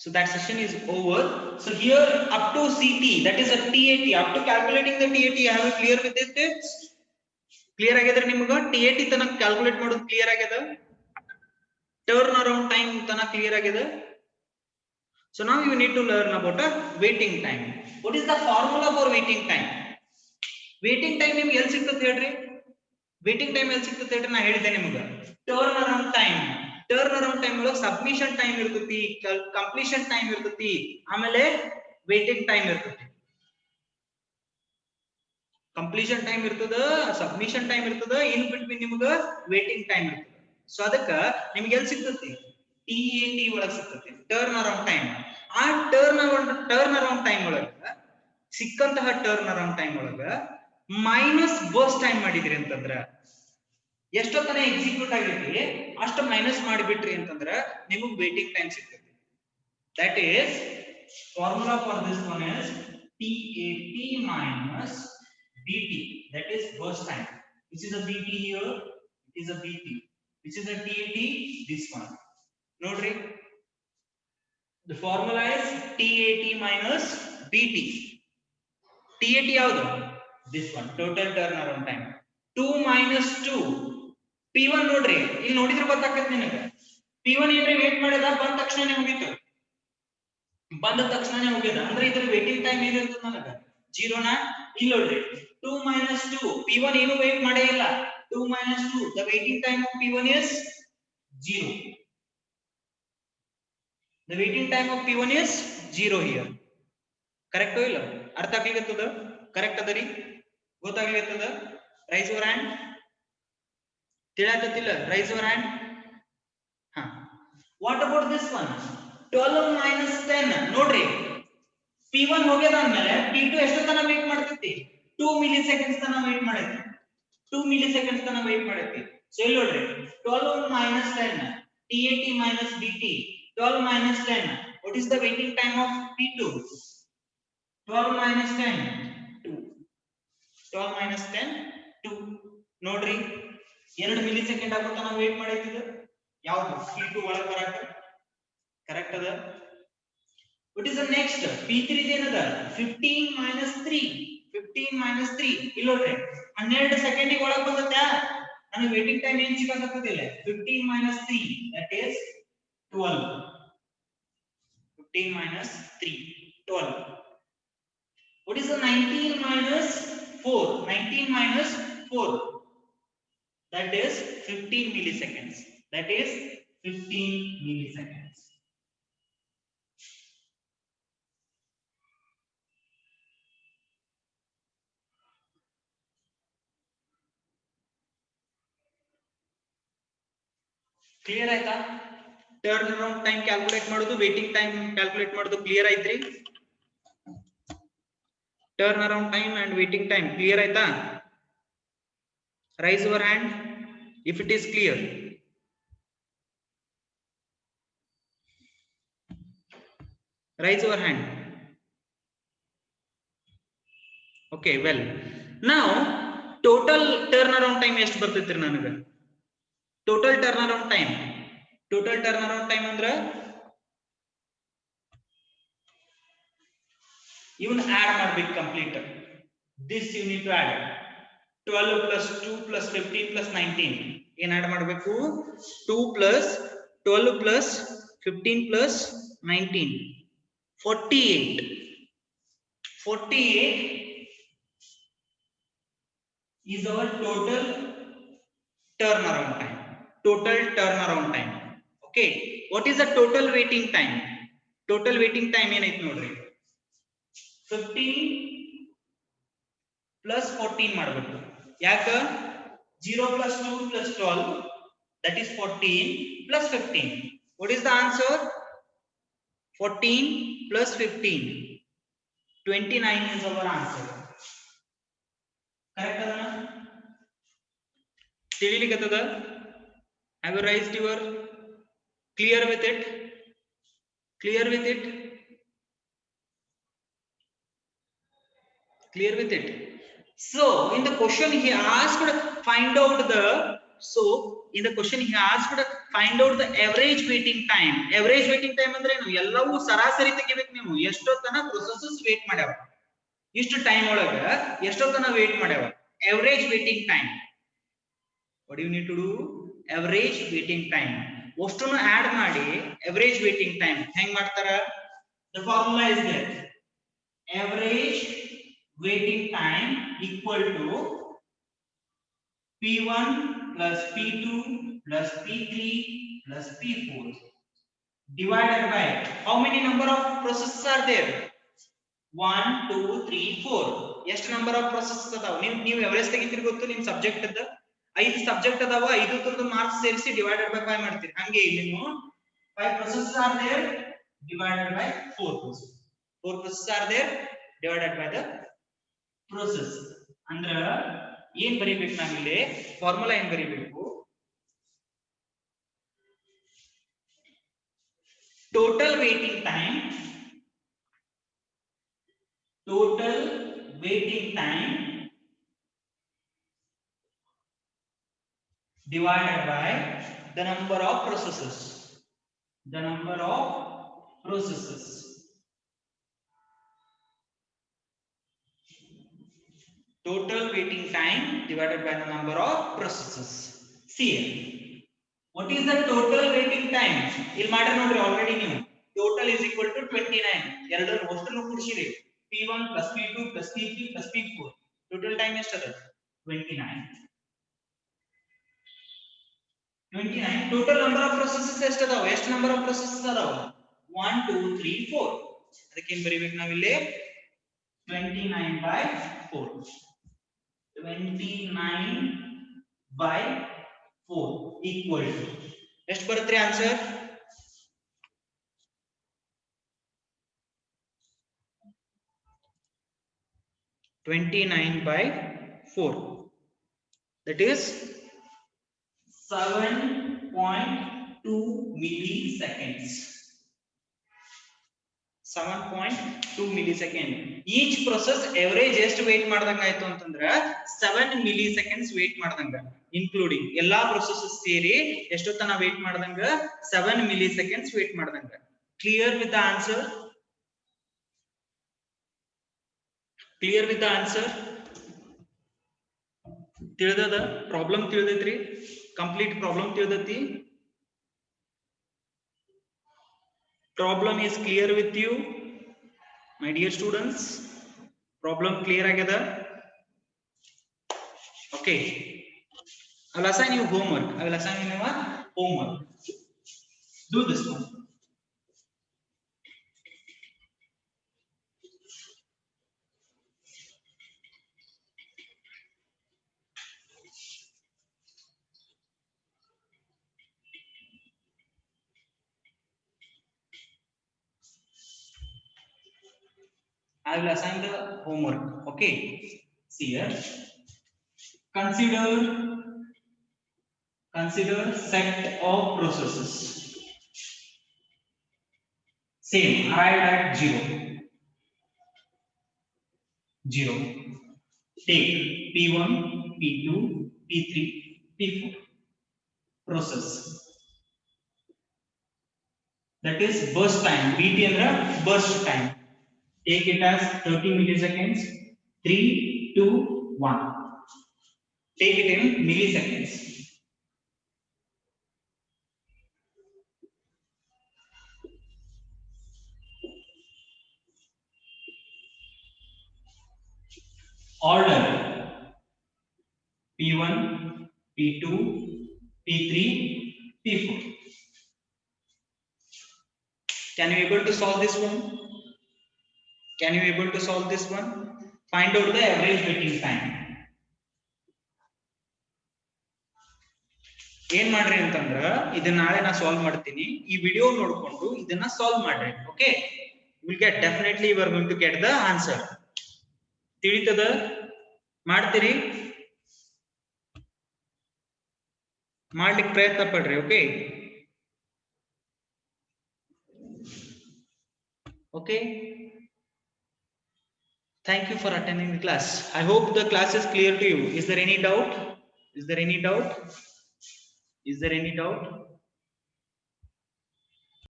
So that session is over. So here up to CT, that is a TAT, up to calculating the TAT, I have clear with it. Clear agedre nimuga TAT tana calculate ಮಾಡೋದು clear ageda, turn around time tana clear ageda. So now you need to learn about a waiting time. What is the formula for waiting time? Waiting time ನಿಮಗೆ ಎಲ್ಲಿ ಸಿಗ್ತದೆ ಹೇಳ್ರಿ? waiting time ಎಲ್ಲಿ ಸಿಗ್ತದೆ ಹೇಳ್ರಿ? ನಾ ಹೇಳಿದೆ ನಿಮಗೆ turn around time. Turn around time ಒಳಗೆ ಸಬ್ಮಿಷನ್ ಟೈಮ್ ಇರ್ತೈತಿ, ಕಂಪ್ಲೀಷನ್ ಟೈಮ್ ಇರ್ತೈತಿ, ಆಮೇಲೆ ವೇಟಿಂಗ್ ಟೈಮ್ ಇರ್ತೈತಿ. ಕಂಪ್ಲೀಷನ್ ಟೈಮ್ ಇರ್ತದ, ಸಬ್ಮಿಷನ್ ಟೈಮ್ ಇರ್ತದ, ಇನ್ ಬಿಟ್ವೀನ್ ನಿಮ್ಗ ವೇಟಿಂಗ್ ಟೈಮ್ ಇರ್ತದ. ಸೊ ಅದಕ್ಕ ನಿಮ್ಗೆ ಎಲ್ಲಿ ಸಿಗ್ತೈತಿ? TAT ಒಳಗೆ ಸಿಗ್ತೈತಿ, ಟರ್ನ್ ಅರೌಂಡ್ ಟೈಮ್. ಆ ಟರ್ನ್ ಅರೌಂಡ್ ಟೈಮ್ ಒಳಗ ಸಿಕ್ಕಂತಹ ಟರ್ನ್ ಅರೌಂಡ್ ಟೈಮ್ ಒಳಗ ಮೈನಸ್ ಬರ್ಸ್ಟ್ ಟೈಮ್ ಮಾಡಿದ್ರಿ ಅಂತಂದ್ರ ಎಷ್ಟೊತ್ತನ ಎಕ್ಸಿಕ್ಯೂಟ್ ಆಗೈತಿ ಅಷ್ಟು ಮೈನಸ್ ಮಾಡಿಬಿಟ್ರಿ ಅಂತಂದ್ರ ನಿಮಗೆ ವೇಟಿಂಗ್ ಟೈಮ್ ಸಿಗ್ತೈತಿ. That is formula for this one is TAT minus BT, that is burst time. This is a BT here, it is a BT. Which is a TAT? This one. Nodri. The formula is TAT minus BT. TAT ಯಾವುದು? This one, total turnaround time. 2 minus 2. P1 ನೋಡ್ರಿ, ಇಲ್ಲಿ ನೋಡಿದ್ರೆ ಗೊತ್ತಾಗ್ತದೆ ನಿಮಗೆ. P1 ಏನ್ರಿ wait ಮಾಡಿದ, ಬಂದ ತಕ್ಷಣನೇ ಮುಗೀತು. ಬಂದ ತಕ್ಷಣನೇ ಮುಗಿದ ಅಂದ್ರೆ ಇದ್ರ ವೇಟಿಂಗ್ ಟೈಮ್ ಏನಿರ್ತದೆ ನನಗೆ 0 ನಾ. ಇಲ್ಲಿ ನೋಡ್ರಿ 2 minus 2, P1 ಏನು ವೇಟ್ ಮಾಡೇ ಇಲ್ಲ. 2 minus 2, the waiting time of P1 is 0. The waiting time of P1 is 0 here. Correct or ಇಲ್ಲ? ಅರ್ಥ ಆಗ್ಲಿಕ್ಕತ್ತದ? ಕರೆಕ್ಟ್ ಅದರಿ? ಗೊತ್ತಾಗ್ಲಿಕ್ಕತ್ತದ? Raise your hand. ತಿಳಿಯಾಕತ್ತಿಲ್ಲ? Raise your hand. ಹಾ. What about this one? 12 minus 10. ನೋಡ್ರಿ, P1 ಹೋಗ್ಯದ ಅಂದ್ಮೇಲೆ P2 ಎಷ್ಟು ತನ ವೇಟ್ ಮಾಡ್ತೈತಿ? 2 milliseconds ತನ ವೇಟ್ ಮಾಡೈತಿ. 2 milliseconds ತನ ವೇಟ್ ಮಾಡೈತಿ. ಸೊ ಇಲ್ಲಿ ನೋಡ್ರಿ 12 minus 10, TAT minus BT. 12 minus 10, what is the waiting time of P2? 12 minus 10, 2. 12 minus 10, 2. ನೋಡ್ರಿ 2 milliseconds ಆಗೋ ತನ ವೇಟ್ ಮಾಡೈತಿ. ಯಾವುದು? P2 ಒಳಗೆ ಬರಾಕ. ಕರೆಕ್ಟ್ ಅದ? What is the next? P3 ಏನದ? 15 minus 3. 15 minus 3. ಇಲ್ಲಿ ನೋಡ್ರಿ 12 ಸೆಕೆಂಡ್ ಒಳಗೆ ಬಂದತ್ತಾ? ನನಗೆ ವೇಟಿಂಗ್ ಟೈಮ್ ಏನು ಸಿಗಕತ್ತದಿಲ್ಲ. 15 minus 3, that is 12. 15 minus 3, 12. What is the 19 minus 4? 19 minus 4, that is 15 milliseconds. That is 15 milliseconds. Clear ಆಯ್ತಾ? ಟರ್ನ್ ಅರೌಂಡ್ ಟೈಮ್ ಕ್ಯಾಲ್ಕುಲೇಟ್ ಮಾಡೋದು, waiting time calculate ಮಾಡೋದು clear ಐತ್ರಿ? Turn around time and waiting time clear ಆಯ್ತಾ? Raise your hand if it is clear. Raise your hand. Okay, well, now total turnaround time ಎಷ್ಟು ಬರ್ತೈತ್ರಿ ನನಗೆ? Total turnaround time ಅಂದ್ರೆ ಇವನ್ add ಮಾಡ್ಬೇಕು complete. This you need to add 12 plus 2 plus 15 plus 19. ಏನ್ add ಮಾಡಬೇಕು? 2 plus 12 plus 15 plus 19, 48. 48 is our total turnaround time. Total turnaround time. Okay, what is the total waiting time? Total waiting time ಏನೈತಿ ನೋಡ್ರಿ, 15 plus 14 ಮಾಡಬೇಕು. ಯಾಕ? 0 plus 2 plus 12, that is 14 plus 15. What is the answer? 14 plus 15, 29 is our answer. Correct adana? ತಿಳಿಲಿಕತ್ತದ? Have you raised your clear with it? Clear with it? Clear with it? So in the question he asked, find out the So in the question he asked find out the average waiting time. Average waiting time ಅಂದ್ರೆ ಏನು, ಎಲ್ಲವೂ ಸರಾಸರಿ ತೆಗಿಬೇಕು ನೀವು. ಎಷ್ಟೊತ್ತನ processes wait ಮಾಡ್ಯಾವ, ಇಷ್ಟು time ಒಳಗ ಎಷ್ಟೊತ್ತನ wait ಮಾಡ್ಯಾವ. average waiting time, what do you need to do? average waiting time ಅಷ್ಟನ್ನು add ಮಾಡಿ average waiting time ಹೆಂಗ್ ಮಾಡ್ತಾರ? the formula is there. average waiting time equal to P1 plus P2 plus P3 plus P4 divided by how many number of processes are there? 1 2 3 4 ಎಷ್ಟು number of processes ಅದಾವ? ನೀವು average ತೆಗಿತೀರಿ ಗೊತ್ತು ನಿಮ್ಮ subject ಅದ 5 subject ಅದಾವ, 5 ತರದ marks ಸೇರಿಸಿ divided by 5 ಮಾಡ್ತೀರಿ. ಹಂಗೆ ಇಲ್ಲಿ ನೀವು 5 processes are there divided by 4 processes. 4 processes are there divided by the process. ಅಂದ್ರ ಏನ್ ಬರೀಬೇಕು ನಾವಿಲ್ಲಿ? ಫಾರ್ಮುಲಾ ಏನ್ ಬರೀಬೇಕು? total waiting time divided by the number of processes. Total waiting time divided by the number of processes. See, what is the total waiting time? ಇಲ್ಲಿ ಮಾಡಿ ನೋಡ್ರಿ, already ನೀವು total is equal to 29. ಎರಡರ ಅಷ್ಟನ್ನು ಕೂಡಿಸಿರಿ, P1 plus P2 plus P3 plus P4 total time ಎಷ್ಟದ? 29. total number of processes ಎಷ್ಟದಾವ? ಎಷ್ಟು number of processes ಅದಾವ? 1 2 3 4. ಅದಕ್ಕೆ ಏನು ಬರೀಬೇಕು ನಾವಿಲ್ಲಿ? 29 by 4. 29 by 4 equal to ಎಷ್ಟು ಬರುತ್ತೆ answer? 29 by 4, that is 7.2 milliseconds. 7.2 millisecond. Each process average ಎಷ್ಟು ವೇಟ್ ಮಾಡ್ದಂಗ ಆಯ್ತು ಅಂತಂದ್ರ 7 milliseconds ವೇಟ್ ಮಾಡ್ದಂಗ, ಇನ್ಕ್ಲೂಡಿಂಗ್ ಎಲ್ಲಾ ಪ್ರೊಸೆಸಸ್ ಸೇರಿ ಎಷ್ಟೊತ್ತನ ವೇಟ್ ಮಾಡ್ದಂಗ? 7 milliseconds ವೇಟ್ ಮಾಡ್ದಂಗ. Clear with the answer? Clear with the answer? ತಿಳಿದದ? ಪ್ರಾಬ್ಲಮ್ ತಿಳಿದೈತ್ರಿ? ಕಂಪ್ಲೀಟ್ ಪ್ರಾಬ್ಲಮ್ ತಿಳಿದೈತಿ? Problem is clear with you, my dear students? Problem clear agada? Okay, I will assign you homework. Homework. Do this one. I will assign the homework. Okay, see here. Consider set of processes. Same, arrived at 0. Take P1, P2, P3, P4 process. That is burst time. BT andra burst time. Take it as 30 milliseconds. 3, 2, 1. Take it in milliseconds. Order P1, P2, P3, P4. Can you able to solve this one? Can you able to solve this one? Find out the average waiting time. ಏನ್ ಮಾಡ್ರಿ ಅಂತಂದ್ರ ಇದನ್ನ ನಾಳೆ ನಾ solve ಮಾಡ್ತೀನಿ. ಈ video ನೋಡ್ಕೊಂಡು ಇದನ್ನ ಸಾಲ್ವ್ ಮಾಡ್ರಿ. Okay, you will get definitely you are going to get the answer. ತಿಳಿತದ? ಮಾಡ್ತೀರಿ? ಮಾಡ್ಲಿಕ್ಕೆ ಪ್ರಯತ್ನ ಪಡ್ರಿ. Okay, okay, thank you for attending the class. I hope the class is clear to you. Is there any doubt? Is there any doubt?